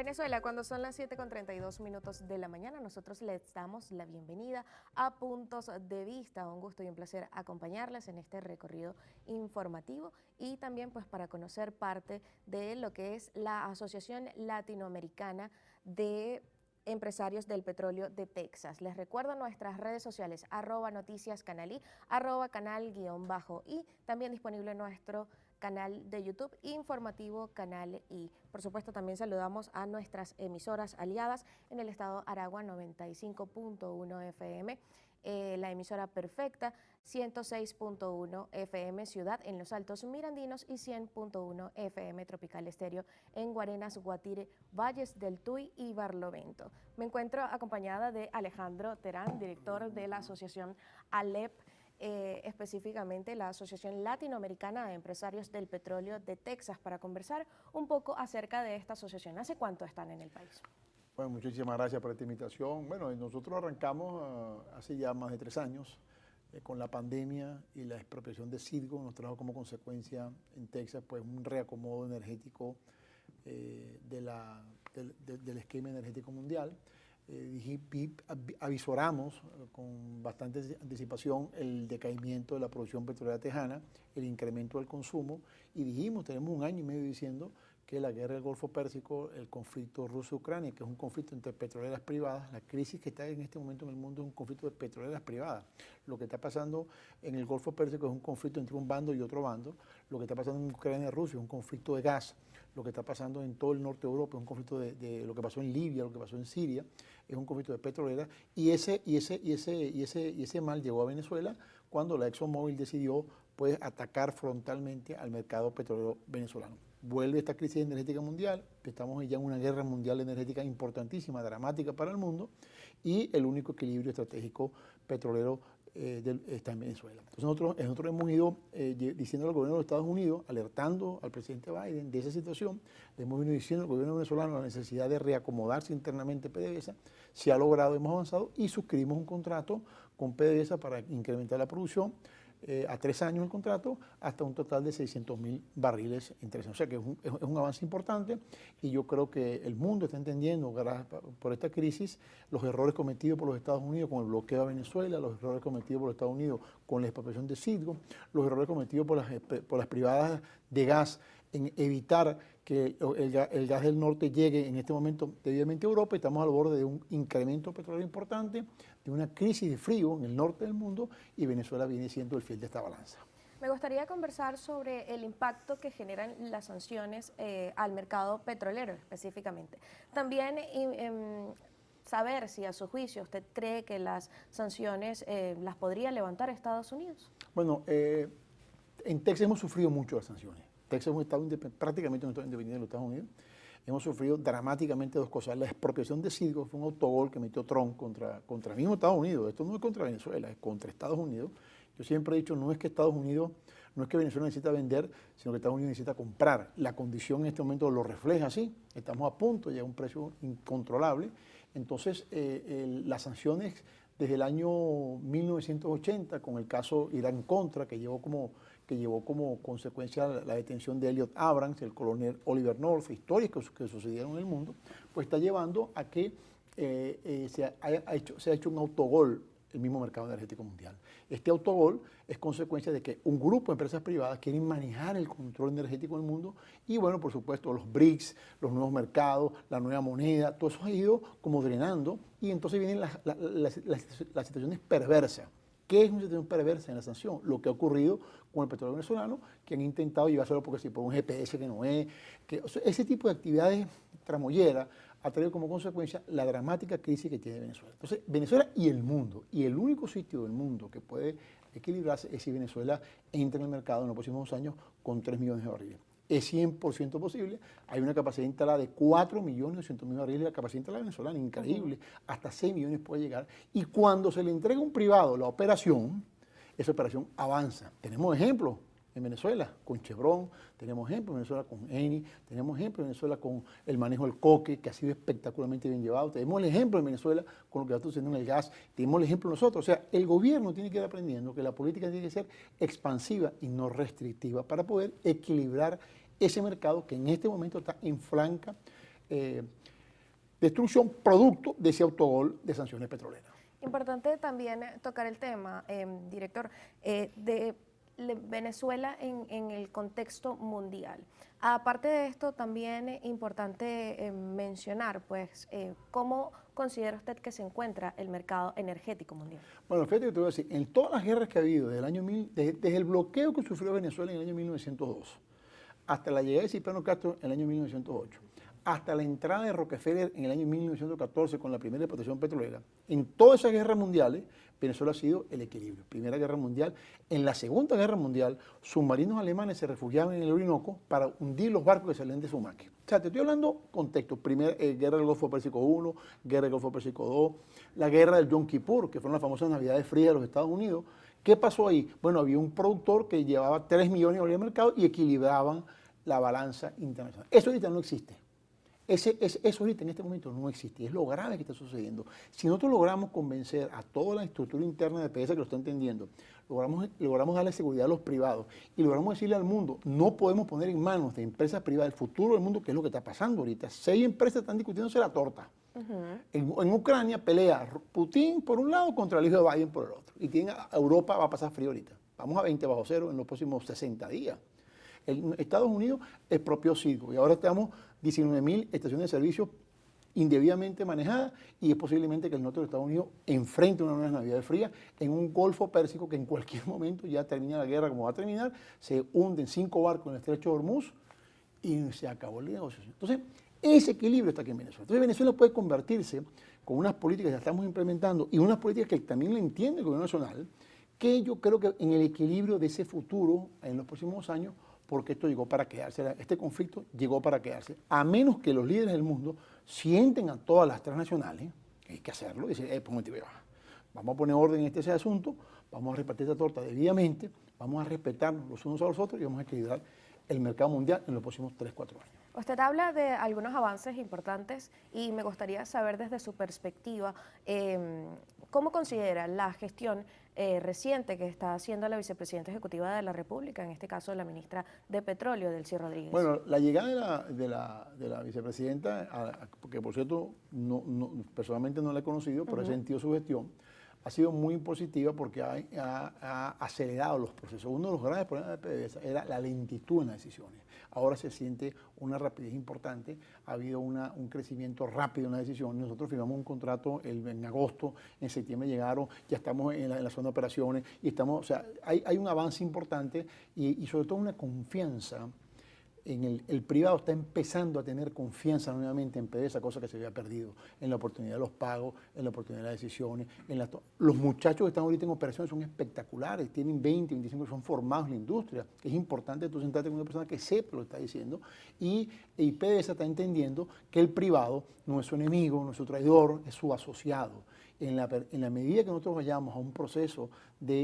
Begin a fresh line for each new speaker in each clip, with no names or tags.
Venezuela, cuando son las 7:32 de la mañana, nosotros les damos la bienvenida a Puntos de Vista. Un gusto y un placer acompañarles en este recorrido informativo y también pues para conocer parte de lo que es la Asociación Latinoamericana de Empresarios del Petróleo de Texas. Les recuerdo nuestras redes sociales, @noticiascanalí, @canal_y, también disponible nuestro canal de YouTube informativo Canal I. Por supuesto, también saludamos a nuestras emisoras aliadas en el estado Aragua 95.1 FM, la emisora Perfecta 106.1 FM Ciudad en los Altos Mirandinos y 100.1 FM Tropical Estéreo en Guarenas, Guatire, Valles del Tuy y Barlovento. Me encuentro acompañada de Alejandro Terán, director de la asociación ALEP, específicamente la Asociación Latinoamericana de Empresarios del Petróleo de Texas, para conversar un poco acerca de esta asociación. ¿Hace cuánto están en el país?
Bueno, muchísimas gracias por esta invitación. Bueno, nosotros arrancamos hace ya más de 3 años con la pandemia y la expropiación de Citgo. Nos trajo como consecuencia en Texas pues un reacomodo energético del esquema energético mundial. Avisoramos con bastante anticipación el decaimiento de la producción petrolera tejana, el incremento del consumo, y dijimos, tenemos 1 año y medio diciendo que la guerra del Golfo Pérsico, el conflicto Rusia-Ucrania, que es un conflicto entre petroleras privadas, la crisis que está en este momento en el mundo es un conflicto de petroleras privadas. Lo que está pasando en el Golfo Pérsico es un conflicto entre un bando y otro bando. Lo que está pasando en Ucrania y Rusia es un conflicto de gas. Lo que está pasando en todo el norte de Europa es un conflicto de lo que pasó en Libia, lo que pasó en Siria, es un conflicto de petroleras. Y ese mal llegó a Venezuela cuando la ExxonMobil decidió pues atacar frontalmente al mercado petrolero venezolano. Vuelve esta crisis energética mundial, estamos ya en una guerra mundial energética importantísima, dramática para el mundo, y el único equilibrio estratégico petrolero está en Venezuela. Entonces nosotros hemos ido diciendo al gobierno de los Estados Unidos, alertando al presidente Biden de esa situación, le hemos venido diciendo al gobierno venezolano la necesidad de reacomodarse internamente PDVSA, se ha logrado, hemos avanzado y suscribimos un contrato con PDVSA para incrementar la producción, a 3 años el contrato, hasta un total de 600.000 barriles en 3 años. O sea que es un avance importante y yo creo que el mundo está entendiendo, por esta crisis, los errores cometidos por los Estados Unidos con el bloqueo a Venezuela, los errores cometidos por los Estados Unidos con la expropiación de Citgo, los errores cometidos por las privadas de gas en evitar que el gas del norte llegue en este momento debidamente a Europa. Estamos al borde de un incremento petrolero importante, de una crisis de frío en el norte del mundo, y Venezuela viene siendo el fiel de esta balanza.
Me gustaría conversar sobre el impacto que generan las sanciones al mercado petrolero específicamente. También saber si a su juicio usted cree que las sanciones las podría levantar Estados Unidos.
Bueno, en Texas hemos sufrido mucho las sanciones. Texas es un estado prácticamente un estado independiente de los Estados Unidos. Hemos sufrido dramáticamente 2 cosas. La expropiación de Citgo fue un autogol que metió Trump contra el mismo Estados Unidos. Esto no es contra Venezuela, es contra Estados Unidos. Yo siempre he dicho, no es que Venezuela necesita vender, sino que Estados Unidos necesita comprar. La condición en este momento lo refleja así. Estamos a punto de llegar a un precio incontrolable. Entonces, las sanciones desde el año 1980, con el caso Irán-Contra, que llevó como consecuencia la detención de Elliot Abrams, el coronel Oliver North, historias que sucedieron en el mundo, pues está llevando a que se ha hecho un autogol el mismo mercado energético mundial. Este autogol es consecuencia de que un grupo de empresas privadas quieren manejar el control energético del mundo y, bueno, por supuesto, los BRICS, los nuevos mercados, la nueva moneda, todo eso ha ido como drenando, y entonces vienen las situaciones perversas. ¿Qué es una situación perversa en la sanción? Lo que ha ocurrido con el petróleo venezolano, que han intentado llevárselo porque si por un GPS que no es, o sea, ese tipo de actividades tramoyeras ha traído como consecuencia la dramática crisis que tiene Venezuela. Entonces, Venezuela y el mundo, y el único sitio del mundo que puede equilibrarse es si Venezuela entra en el mercado en los próximos 2 años con 3 millones de barriles. Es 100% posible. Hay una capacidad instalada de 4.200.000 barriles, la capacidad instalada venezolana, increíble. Hasta 6 millones puede llegar. Y cuando se le entrega a un privado la operación, esa operación avanza. Tenemos ejemplos en Venezuela con Chevron, tenemos ejemplos en Venezuela con Eni, tenemos ejemplos en Venezuela con el manejo del coque, que ha sido espectacularmente bien llevado, tenemos el ejemplo en Venezuela con lo que está sucediendo en el gas, tenemos el ejemplo nosotros. O sea, el gobierno tiene que ir aprendiendo que la política tiene que ser expansiva y no restrictiva para poder equilibrar ese mercado que en este momento está en franca destrucción producto de ese autogol de sanciones petroleras.
Importante también tocar el tema, director, de Venezuela en el contexto mundial. Aparte de esto, también es importante mencionar, pues, cómo considera usted que se encuentra el mercado energético mundial.
Bueno, fíjate que te voy a decir, en todas las guerras que ha habido desde el bloqueo que sufrió Venezuela en el año 1902, hasta la llegada de Cipriano Castro en el año 1908, hasta la entrada de Rockefeller en el año 1914 con la primera explotación petrolera, en todas esas guerras mundiales, Venezuela ha sido el equilibrio. Primera Guerra Mundial. En la Segunda Guerra Mundial, submarinos alemanes se refugiaban en el Orinoco para hundir los barcos que salían de Sumaque. O sea, te estoy hablando contexto. Primera Guerra del Golfo Pérsico I, Guerra del Golfo Pérsico II, la Guerra del Yom Kippur, que fueron las famosas Navidades frías de los Estados Unidos. ¿Qué pasó ahí? Bueno, había un productor que llevaba 3 millones de dólares de mercado y equilibraban la balanza internacional. Eso ahorita no existe. Eso ahorita en este momento no existe, es lo grave que está sucediendo. Si nosotros logramos convencer a toda la estructura interna de PDVSA que lo está entendiendo, logramos darle seguridad a los privados y logramos decirle al mundo, no podemos poner en manos de empresas privadas el futuro del mundo, que es lo que está pasando ahorita. 6 empresas están discutiéndose la torta. En Ucrania pelea Putin por un lado contra el hijo de Biden por el otro. Y Europa va a pasar frío ahorita. Vamos a 20 bajo cero en los próximos 60 días. Estados Unidos expropió Citgo y ahora estamos 19.000 estaciones de servicio indebidamente manejadas y es posiblemente que el norte de Estados Unidos enfrente una nueva Navidad fría en un Golfo Pérsico que en cualquier momento ya termina la guerra como va a terminar, se hunden 5 barcos en el estrecho de Hormuz y se acabó el negocio. Entonces, ese equilibrio está aquí en Venezuela. Entonces, Venezuela puede convertirse con unas políticas que ya estamos implementando y unas políticas que también le entiende el gobierno nacional, que yo creo que en el equilibrio de ese futuro en los próximos años, porque esto llegó para quedarse, este conflicto llegó para quedarse, a menos que los líderes del mundo sienten a todas las transnacionales, hay que hacerlo, y decir, vamos a poner orden en este asunto, vamos a repartir esta torta debidamente, vamos a respetarnos los unos a los otros y vamos a equilibrar el mercado mundial en los próximos 3-4 años.
Usted habla de algunos avances importantes y me gustaría saber desde su perspectiva, ¿cómo considera la gestión reciente que está haciendo la vicepresidenta ejecutiva de la República, en este caso la ministra de Petróleo, Delcy Rodríguez?
Bueno, la llegada de la vicepresidenta, porque por cierto, personalmente no la he conocido, pero he sentido su gestión, ha sido muy positiva porque ha acelerado los procesos. Uno de los grandes problemas de PDVSA era la lentitud en las decisiones. Ahora se siente una rapidez importante, ha habido un crecimiento rápido en las decisiones. Nosotros firmamos un contrato en agosto, en septiembre llegaron, ya estamos en la zona de operaciones y estamos, o sea, hay un avance importante y sobre todo una confianza. El privado está empezando a tener confianza nuevamente en PDVSA, cosa que se había perdido, en la oportunidad de los pagos, en la oportunidad de las decisiones. Los muchachos que están ahorita en operaciones son espectaculares, tienen 20, 25, son formados en la industria. Es importante tú sentarte con una persona que sepa lo que está diciendo y PDVSA está entendiendo que el privado no es su enemigo, no es su traidor, es su asociado. En la medida que nosotros vayamos a un proceso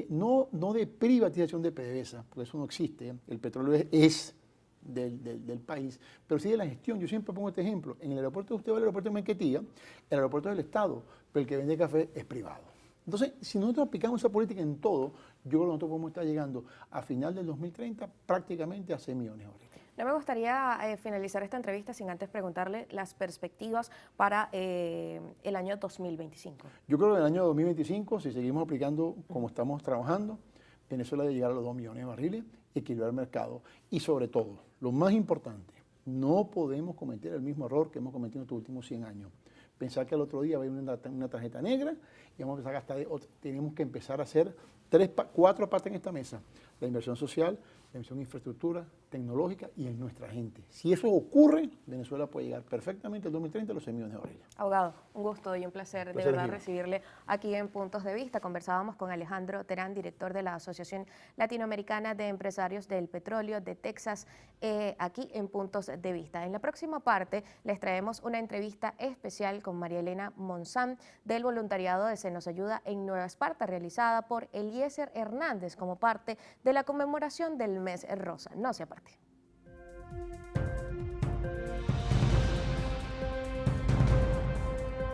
no de privatización de PDVSA, porque eso no existe, el petróleo es del país, pero sí de la gestión. Yo siempre pongo este ejemplo. En el aeropuerto, usted va al aeropuerto de Maiquetía, el aeropuerto es del Estado, pero el que vende café es privado. Entonces, si nosotros aplicamos esa política en todo, yo creo que nosotros podemos estar llegando a final del 2030 prácticamente a 6 millones de dólares.
No me gustaría finalizar esta entrevista sin antes preguntarle las perspectivas para el año 2025.
Yo creo que en el año 2025, si seguimos aplicando como estamos trabajando, Venezuela debe llegar a los 2 millones de barriles, equilibrar el mercado y sobre todo, lo más importante, no podemos cometer el mismo error que hemos cometido en estos últimos 100 años. Pensar que al otro día va a ir una tarjeta negra y vamos a empezar a gastar, tenemos que empezar a hacer 4 partes en esta mesa, la inversión social, la inversión en infraestructura, tecnológica y en nuestra gente. Si eso ocurre, Venezuela puede llegar perfectamente al 2030 a los 6 millones de dólares.
Abogado, un gusto y un placer de verdad recibirle aquí en Puntos de Vista. Conversábamos con Alejandro Terán, director de la Asociación Latinoamericana de Empresarios del Petróleo de Texas, aquí en Puntos de Vista. En la próxima parte les traemos una entrevista especial con María Elena Monzán del voluntariado de Se Nos Ayuda en Nueva Esparta, realizada por Eliezer Hernández como parte de la conmemoración del Mes Rosa. No se aparte.